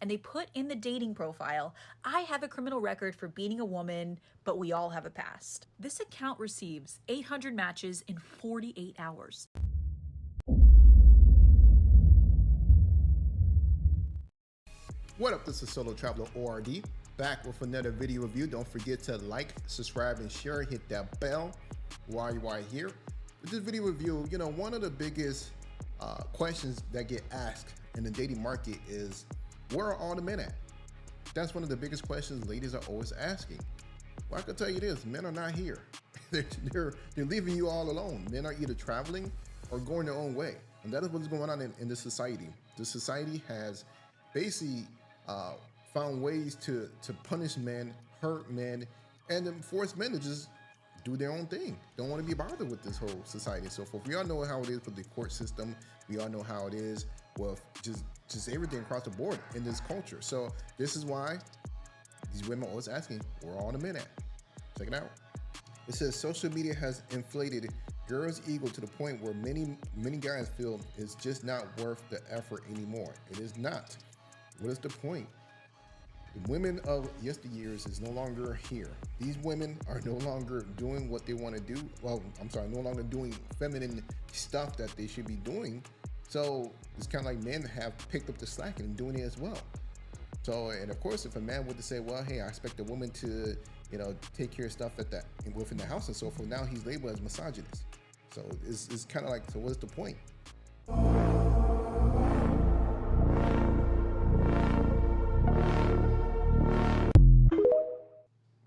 and they put in the dating profile, "I have a criminal record for beating a woman, but we all have a past." This account receives 800 matches in 48 hours. What up, this is Solo Traveler ORD, back with another video review. Don't forget to like, subscribe, and share. Hit that bell while you are here. With this video review, one of the biggest questions that get asked in the dating market is, where are all the men at? That's one of the biggest questions ladies are always asking. Well, I can tell you this, men are not here. They're leaving you all alone. Men are either traveling or going their own way. And that is what's going on in this society. The society has basically found ways to punish men, hurt men, and then force men to just do their own thing. Don't want to be bothered with this whole society and so forth. We all know how it is with the court system. We all know how it is with just everything across the board in this culture. So this is why these women are always asking, where are all the men at? Check it out. It says social media has inflated girls' ego to the point where many guys feel it's just not worth the effort anymore. It is not. What is the point? The women of yesteryears is no longer here. These women are no longer doing what they want to do. Well, I'm sorry, no longer doing feminine stuff that they should be doing. So it's kind of like men have picked up the slack and doing it as well. So, and of course, if a man were to say, well, hey, I expect a woman to, take care of stuff within the house and so forth, now he's labeled as misogynist. So it's kind of like, so what's the point?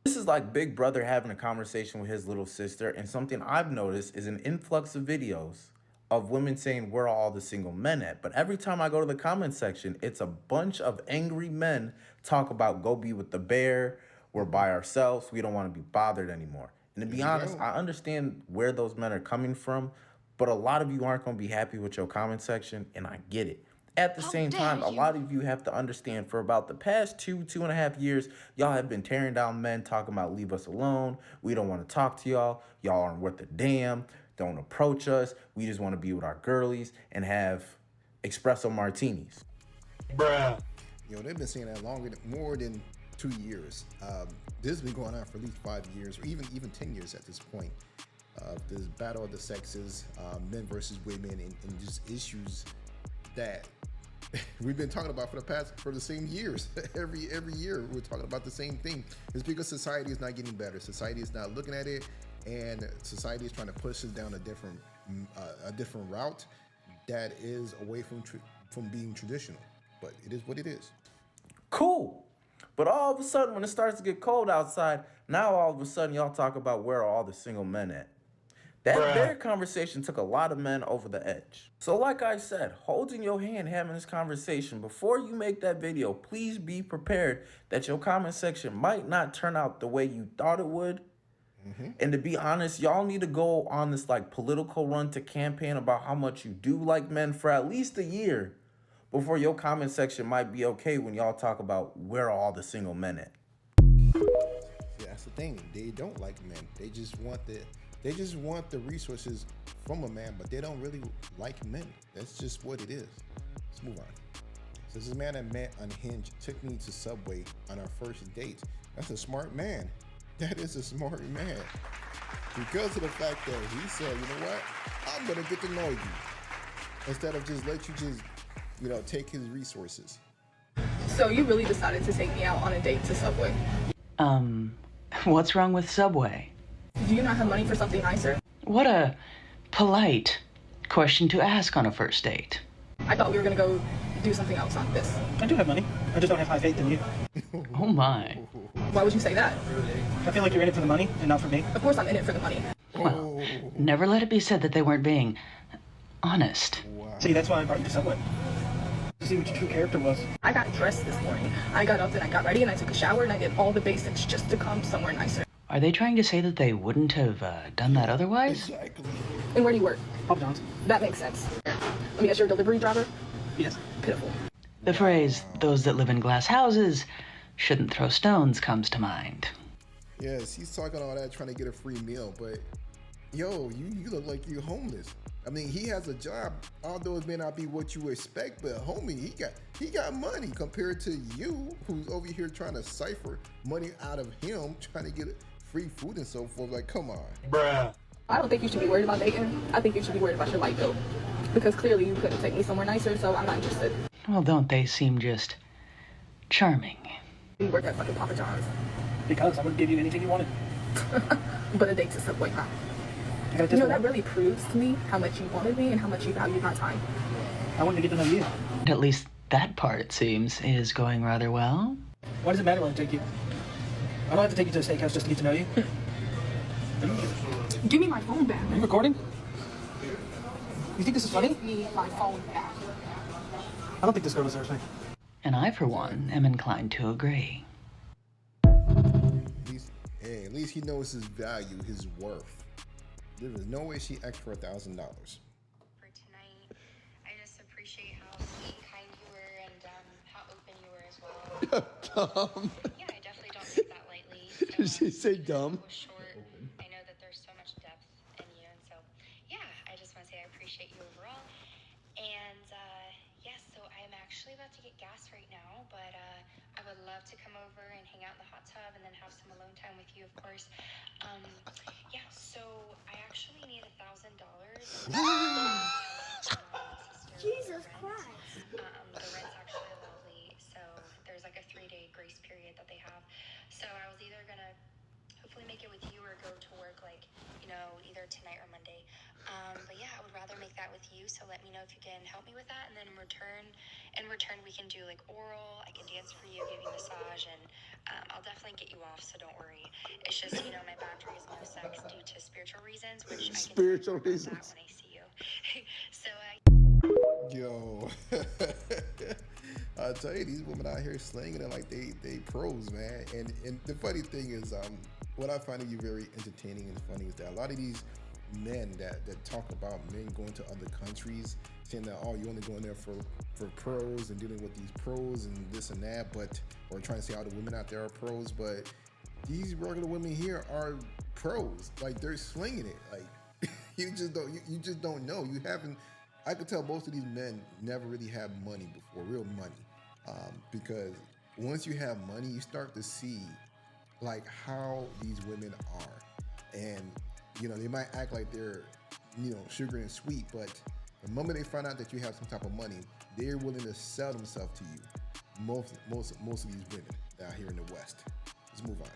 This is like Big Brother having a conversation with his little sister, and something I've noticed is an influx of videos of women saying, where are all the single men at? But every time I go to the comment section, it's a bunch of angry men talk about go be with the bear, we're by ourselves, we don't want to be bothered anymore. And to be honest, I understand where those men are coming from, but a lot of you aren't going to be happy with your comment section, and I get it. At the same time, a lot of you have to understand, for about the past 2.5 years, y'all have been tearing down men, talking about leave us alone, we don't want to talk to y'all, y'all aren't worth a damn, don't approach us, we just want to be with our girlies and have espresso martinis. Bruh. They've been saying that more than 2 years. This has been going on for at least 5 years, or even 10 years at this point. This battle of the sexes, men versus women, and just issues that we've been talking about for the same years. every year we're talking about the same thing. It's because society is not getting better. Society is not looking at it, and society is trying to push us down a different route that is away from being traditional. But it is what it is. Cool. But all of a sudden, when it starts to get cold outside, now all of a sudden y'all talk about where are all the single men at. That very conversation took a lot of men over the edge. So like I said, holding your hand having this conversation, before you make that video, please be prepared that your comment section might not turn out the way you thought it would. And to be honest, y'all need to go on this political run to campaign about how much you do like men for at least a year before your comment section might be okay when y'all talk about where are all the single men at. Yeah, that's the thing. They don't like men. They just want the resources from a man, but they don't really like men. That's just what it is. Let's move on. So this is a man I met Unhinged took me to Subway on our first date. That's a smart man. That is a smart man. Because of the fact that he said, you know what? I'm gonna get to know you. Instead of just let you take his resources. So you really decided to take me out on a date to Subway? What's wrong with Subway? Do you not have money for something nicer? What a polite question to ask on a first date. I thought we were gonna go do something else on this. I do have money. I just don't have high faith in you. Oh my. Why would you say that? I feel like you're in it for the money and not for me. Of course I'm in it for the money. Well, never let it be said that they weren't being honest. Wow. See, that's why I brought you to Subway. To see what your true character was. I got dressed this morning. I got up and I got ready and I took a shower and I did all the basics just to come somewhere nicer. Are they trying to say that they wouldn't have done that otherwise? Exactly. And where do you work? Papa John's. That makes sense. Let me guess, you're a delivery driver? Yes. Pitiful. The phrase, those that live in glass houses shouldn't throw stones, comes to mind. Yes, he's talking all that trying to get a free meal, but yo, you look like you're homeless. I mean, he has a job, although it may not be what you expect, but homie, he got money compared to you, who's over here trying to cipher money out of him, trying to get free food and so forth. Like, come on. Bruh. I don't think you should be worried about dating. I think you should be worried about your light bill. Because clearly you couldn't take me somewhere nicer, so I'm not interested. Well, don't they seem just charming? You work at fucking Papa John's. Because I would give you anything you wanted. But a date's a Subway, huh? You know, that really proves to me how much you wanted me and how much you valued my time. I wanted to get to know you. At least that part, it seems, is going rather well. Why does it matter when I take you? I don't have to take you to a steakhouse just to get to know you. Give me my phone back. Are you recording? You think this is funny? Give me my phone back. I don't think this girl deserves me. And I, for one, am inclined to agree. At least he knows his value, his worth. There is no way she asked for $1,000. For tonight, I just appreciate how sweet, kind you were, and how open you were as well. Dumb. Yeah, I definitely don't take that lightly. Did she say dumb? Was short. I know that there's so much depth in you, and so yeah, I just want to say I appreciate you overall. And yes, so I'm actually about to get gas right now, but I would love to come over and hang out in the hot tub and then have some alone time with you, of course. Yeah, so I actually need $1,000. Jesus Christ. The rent's actually lovely, so there's like a 3-day grace period that they have. So I was either gonna hopefully make it with you or go to work like, you know, either tonight or Monday. But yeah, I would rather make that with you, so let me know if you can help me with that, and then in return we can do like oral, I can dance for you, give you a massage, and I'll definitely get you off, so don't worry. It's just, you know, my boundary is no sex due to spiritual reasons, which I can Spiritual talk about that reasons. when I see you. So Yo, I tell you, these women out here slinging it like they pros, man. And the funny thing is, what I find to be very entertaining and funny is that a lot of these men that talk about men going to other countries, saying that, oh, you only going there for pros and dealing with these pros and this and that, but, or trying to say all the women out there are pros, but these regular women here are pros. Like, they're slinging it. Like, you just don't know. You haven't. I could tell most of these men never really had money before, real money, because once you have money, you start to see like how these women are, and you know, they might act like they're, you know, sugar and sweet, but the moment they find out that you have some type of money, they're willing to sell themselves to you. Most of these women out here in the West. Let's move on.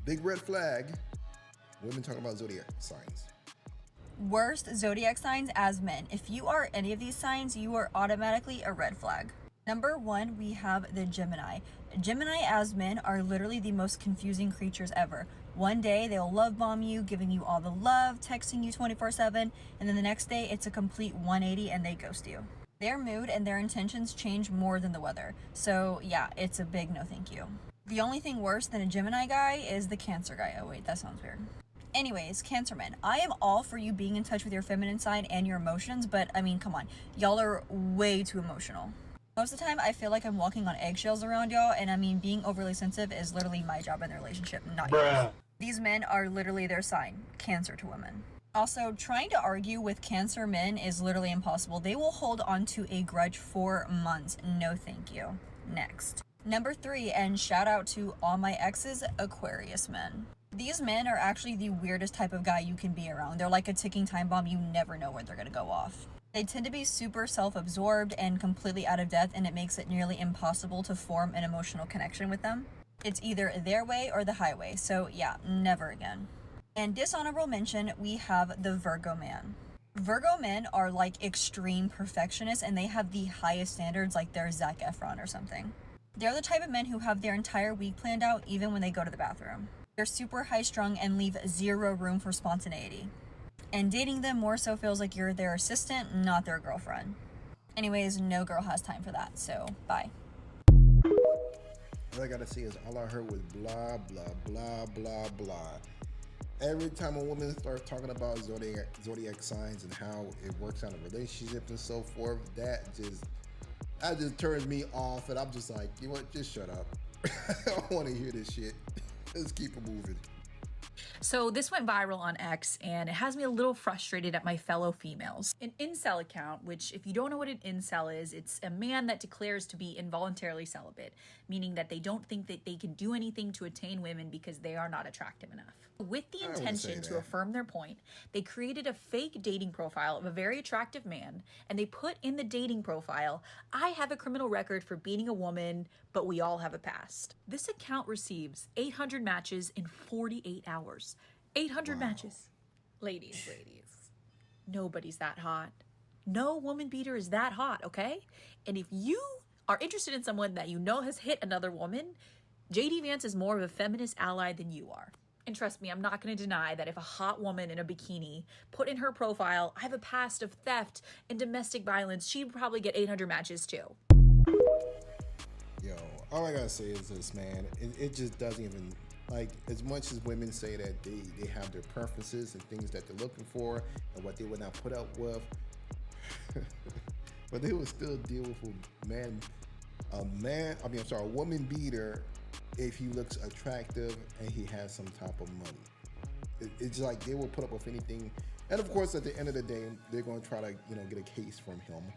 Big red flag. Women talking about zodiac signs. Worst zodiac signs as men. If you are any of these signs, you are automatically a red flag. Number 1, we have the Gemini. Gemini as men are literally the most confusing creatures ever. One day they'll love bomb you, giving you all the love, texting you 24/7, and then the next day it's a complete 180 and they ghost you. Their mood and their intentions change more than the weather. So yeah, it's a big no thank you. The only thing worse than a Gemini guy is the Cancer guy. Oh wait, that sounds weird. Anyways, Cancer men, I am all for you being in touch with your feminine side and your emotions, but I mean, come on, y'all are way too emotional. Most of the time, I feel like I'm walking on eggshells around y'all, and I mean, being overly sensitive is literally my job in the relationship, not yours. These men are literally their sign, Cancer to women. Also, trying to argue with Cancer men is literally impossible. They will hold on to a grudge for months. No thank you. Next. Number 3, and shout out to all my exes, Aquarius men. These men are actually the weirdest type of guy you can be around. They're like a ticking time bomb. You never know when they're gonna go off. They tend to be super self-absorbed and completely out of depth, and it makes it nearly impossible to form an emotional connection with them. It's either their way or the highway, so yeah, never again. And dishonorable mention, we have the Virgo man. Virgo men are like extreme perfectionists, and they have the highest standards, like they're Zac Efron or something. They're the type of men who have their entire week planned out even when they go to the bathroom. They're super high-strung and leave zero room for spontaneity. And dating them more so feels like you're their assistant, not their girlfriend. Anyways, no girl has time for that, so bye. All I gotta say is all I heard was blah, blah, blah, blah, blah. Every time a woman starts talking about zodiac signs and how it works out in relationships and so forth, that just turns me off, and I'm just like, you know what, just shut up. I don't want to hear this shit. Let's keep it moving. So this went viral on X, and it has me a little frustrated at my fellow females. An incel account, which if you don't know what an incel is, it's a man that declares to be involuntarily celibate, meaning that they don't think that they can do anything to attain women because they are not attractive enough. With the intention to affirm their point, they created a fake dating profile of a very attractive man, and they put in the dating profile, "I have a criminal record for beating a woman, but we all have a past." This account receives 800 matches in 48 hours. 800 matches. Ladies, nobody's that hot. No woman beater is that hot, okay? And if you are interested in someone that you know has hit another woman, JD Vance is more of a feminist ally than you are. And trust me, I'm not going to deny that if a hot woman in a bikini put in her profile, "I have a past of theft and domestic violence," she'd probably get 800 matches too. Yo, all I gotta say is this, man. It just doesn't even, like, as much as women say that they have their preferences and things that they're looking for and what they would not put up with, but they would still deal with a woman beater if he looks attractive and he has some type of money. It's like they will put up with anything. And of course, at the end of the day, they're going to try to, get a case from him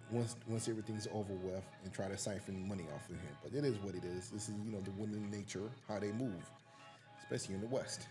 once everything's over with and try to siphon money off of him. But it is what it is. This is, the women nature, how they move, especially in the West.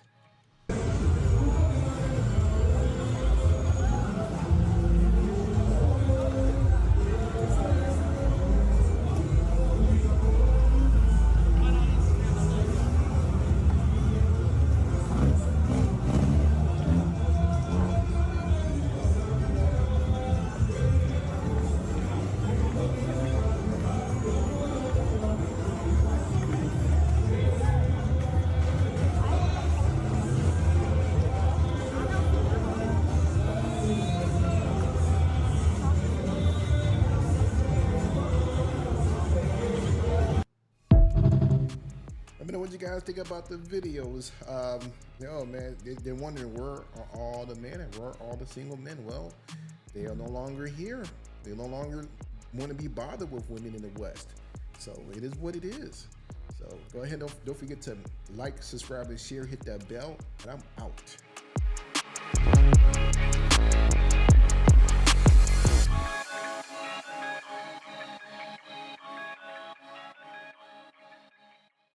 What you guys think about the videos? Man, they're wondering where are all the men and where are all the single men? Well, they are no longer here. They no longer want to be bothered with women in the West. So it is what it is. So go ahead, don't forget to like, subscribe, and share. Hit that bell, and I'm out.